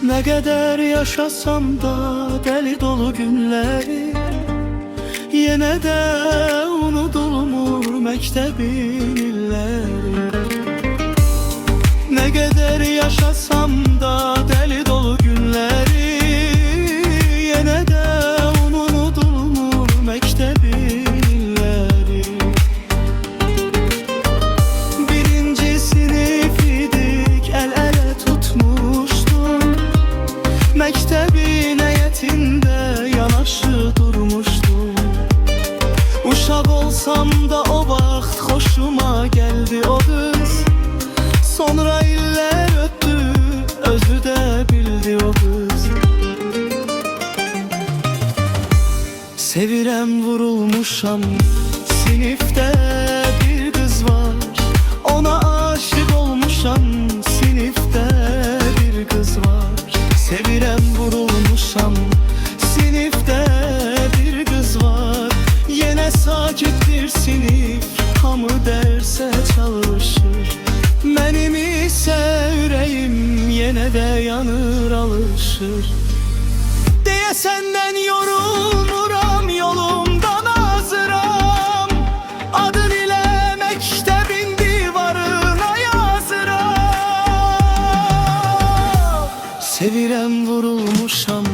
Ne kadar yaşasam da deli dolu günleri, yine de unutulmur mektebin illeri. Ne kadar yaşasam da deli dolu günleri, yine de unutulmur mektebin illeri. Birinci sınıf idik, el ele tutmuştum, mektebin heyetinde yanaşı durmuştum. Uşaq olsam da o vaxt hoşuma geldi o kız. Sonra iller öttü, özü de bildi o kız. Sevirem, vurulmuşam, sinifte bir kız var. Ona aşık olmuşam, sinifte bir kız var. Sevirem, vurulmuşam, sinifte bir kız var. Yine sakittir sinif, hamı derse çalışır. Benim ise yüreğim yine de yanır, alışır. Diye senden yorulmuram, yolumdan azıram. Adın ile mektebin divarına yazıram. Sevirem, vurulmuşam,